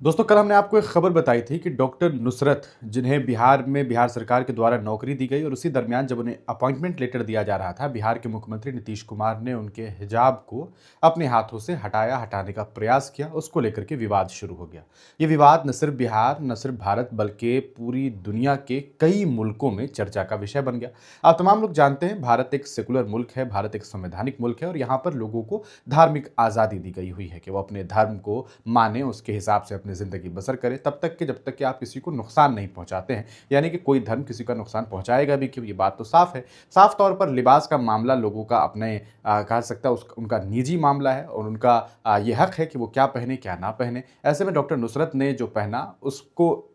दोस्तों, कल हमने आपको एक खबर बताई थी कि डॉक्टर नुसरत, जिन्हें बिहार में बिहार सरकार के द्वारा नौकरी दी गई और उसी दरमियान जब उन्हें अपॉइंटमेंट लेटर दिया जा रहा था, बिहार के मुख्यमंत्री नीतीश कुमार ने उनके हिजाब को अपने हाथों से हटाने का प्रयास किया। उसको लेकर के विवाद शुरू हो गया। ये विवाद न सिर्फ बिहार, न सिर्फ भारत, बल्कि पूरी दुनिया के कई मुल्कों में चर्चा का विषय बन गया। आप तमाम लोग जानते हैं, भारत एक सेकुलर मुल्क है, भारत एक संवैधानिक मुल्क है और यहाँ पर लोगों को धार्मिक आज़ादी दी गई हुई है कि वो अपने धर्म को माने, उसके हिसाब से अपनी ज़िंदगी बसर करें, तब तक कि जब तक कि आप किसी को नुकसान नहीं पहुंचाते हैं। यानी कि कोई धर्म किसी का नुकसान पहुंचाएगा भी क्यों, ये बात तो साफ है। साफ तौर पर लिबास का मामला लोगों का अपने कहा सकता है उनका निजी मामला है और उनका ये हक है कि वो क्या पहने क्या ना पहने। ऐसे में डॉक्टर नुसरत ने जो पहना उसको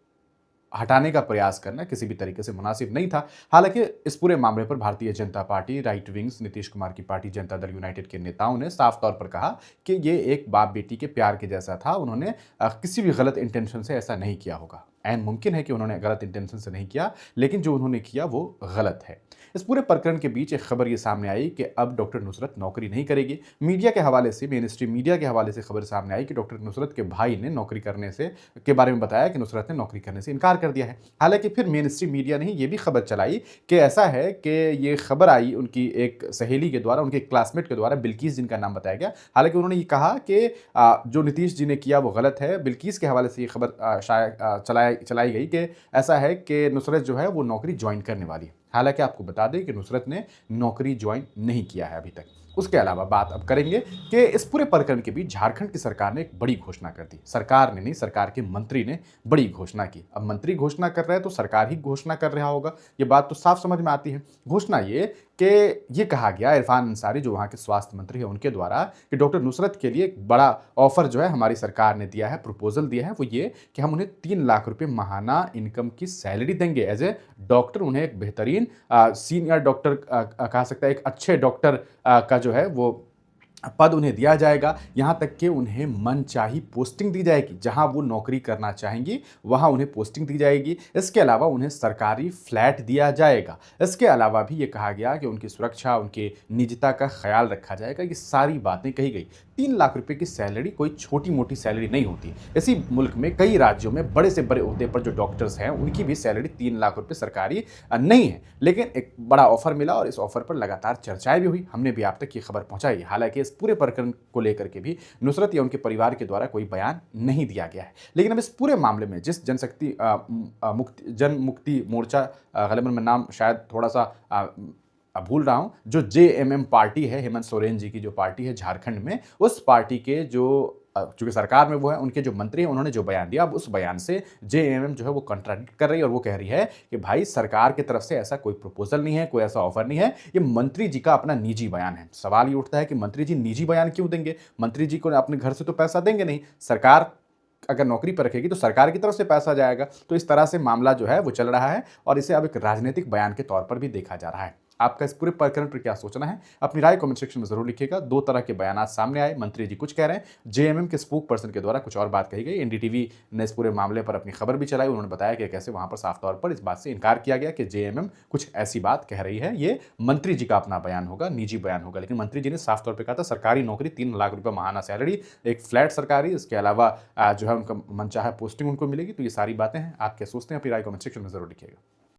हटाने का प्रयास करना किसी भी तरीके से मुनासिब नहीं था। हालांकि इस पूरे मामले पर Bharatiya Janata party, right wings, Nitish Kumar की पार्टी जनता दल यूनाइटेड के नेताओं ने साफ तौर पर कहा कि ये एक बाप बेटी के प्यार के जैसा था। उन्होंने किसी भी गलत इंटेंशन से ऐसा नहीं किया होगा। ऐन मुमकिन है कि उन्होंने गलत इंटेंशन से नहीं किया, लेकिन जो उन्होंने किया वो गलत है। इस पूरे प्रकरण के बीच एक खबर ये सामने आई कि अब डॉक्टर नुसरत नौकरी नहीं करेगी। मीडिया के हवाले से, मेन स्ट्रीम मीडिया के हवाले से खबर सामने आई कि डॉक्टर नुसरत के भाई ने नौकरी करने से के बारे में बताया कि नुसरत ने नौकरी करने से इनकार कर दिया है। हालांकि फिर मेन स्ट्रीम मीडिया ने ये भी खबर चलाई कि ऐसा है कि ये खबर आई उनकी एक सहेली के द्वारा, उनके क्लासमेट के द्वारा, बिल्किस जिनका नाम बताया गया। हालांकि उन्होंने ये कहा कि जो नीतीश जी ने किया वो गलत है। बिल्किस के हवाले से ये खबर चलाई गई कि ऐसा है कि नुसरत जो है वो नौकरी ज्वाइन करने वाली है। हालांकि आपको बता दें कि नुसरत ने नौकरी ज्वाइन नहीं किया है अभी तक। उसके अलावा बात अब करेंगे कि इस पूरे प्रकरण के बीच झारखंड की सरकार ने एक बड़ी घोषणा कर दी। सरकार ने नहीं, सरकार के मंत्री ने बड़ी घोषणा की। अब मंत्री घोषणा कर रहे हैं तो सरकार ही घोषणा कर रहा होगा, ये बात तो साफ समझ में आती है। घोषणा ये कि ये कहा गया इरफान अंसारी, जो वहाँ के स्वास्थ्य मंत्री हैं, उनके द्वारा कि डॉक्टर नुसरत के लिए एक बड़ा ऑफर जो है हमारी सरकार ने दिया है, प्रपोजल दिया है, वो ये कि हम उन्हें 3 लाख रुपए महाना इनकम की सैलरी देंगे एज ए डॉक्टर। उन्हें एक बेहतरीन सीनियर डॉक्टर, कहा सकता है एक अच्छे डॉक्टर का जो है वो पद उन्हें दिया जाएगा। यहाँ तक कि उन्हें मनचाही पोस्टिंग दी जाएगी, जहाँ वो नौकरी करना चाहेंगी वहाँ उन्हें पोस्टिंग दी जाएगी। इसके अलावा उन्हें सरकारी फ्लैट दिया जाएगा। इसके अलावा भी ये कहा गया कि उनकी सुरक्षा, उनकी निजता का ख्याल रखा जाएगा। ये सारी बातें कही गई। 3 लाख रुपए की सैलरी कोई छोटी मोटी सैलरी नहीं होती। इसी मुल्क में कई राज्यों में बड़े से बड़े ओहदे पर जो डॉक्टर्स हैं उनकी भी सैलरी 3 लाख रुपए सरकारी नहीं है। लेकिन एक बड़ा ऑफर मिला और इस ऑफर पर लगातार चर्चाएं भी हुई। हमने भी आप तक ये खबर पहुंचाई। हालांकि इस पूरे प्रकरण को लेकर के भी नुसरत या उनके परिवार के द्वारा कोई बयान नहीं दिया गया है। लेकिन अब इस पूरे मामले में जिस जनशक्ति जन मुक्ति मोर्चा, गलबन में नाम शायद थोड़ा सा भूल रहा हूं, जो जेएमएम पार्टी है, हेमंत सोरेन जी की जो पार्टी है झारखंड में, उस पार्टी के जो चूंकि सरकार में वो है, उनके जो मंत्री हैं, उन्होंने जो बयान दिया, अब उस बयान से जेएमएम जो है वो कंट्राडिक्ट कर रही है और वो कह रही है कि भाई सरकार की तरफ से ऐसा कोई प्रपोजल नहीं है, कोई ऐसा ऑफर नहीं है, ये मंत्री जी का अपना निजी बयान है। सवाल ये उठता है कि मंत्री जी निजी बयान क्यों देंगे? मंत्री जी को अपने घर से तो पैसा देंगे नहीं। सरकार अगर नौकरी पर रखेगी तो सरकार की तरफ से पैसा जाएगा। तो इस तरह से मामला जो है वो चल रहा है और इसे अब एक राजनीतिक बयान के तौर पर भी देखा जा रहा है। आपका इस पूरे प्रकरण पर क्या सोचना है? अपनी राय कमेंट सेक्शन में जरूर लिखिएगा। दो तरह के बयान सामने आए, मंत्री जी कुछ कह रहे हैं, जेएमएम के स्पोक पर्सन के द्वारा कुछ और बात कही गई। एनडीटीवी ने इस पूरे मामले पर अपनी खबर भी चलाई। उन्होंने बताया कि कैसे वहां पर साफ तौर पर इस बात से इनकार किया गया कि जेएमएम कुछ ऐसी बात कह रही है, ये मंत्री जी का अपना बयान होगा, निजी बयान होगा। लेकिन मंत्री जी ने साफ तौर पर कहा था सरकारी नौकरी, 3 लाख रुपए महाना सैलरी, एक फ्लैट सरकारी, इसके अलावा जो है उनका मनचाहा पोस्टिंग उनको मिलेगी। तो ये सारी बातें हैं। आप क्या सोचते हैं? अपनी राय कमेंट सेक्शन में जरूर लिखिएगा।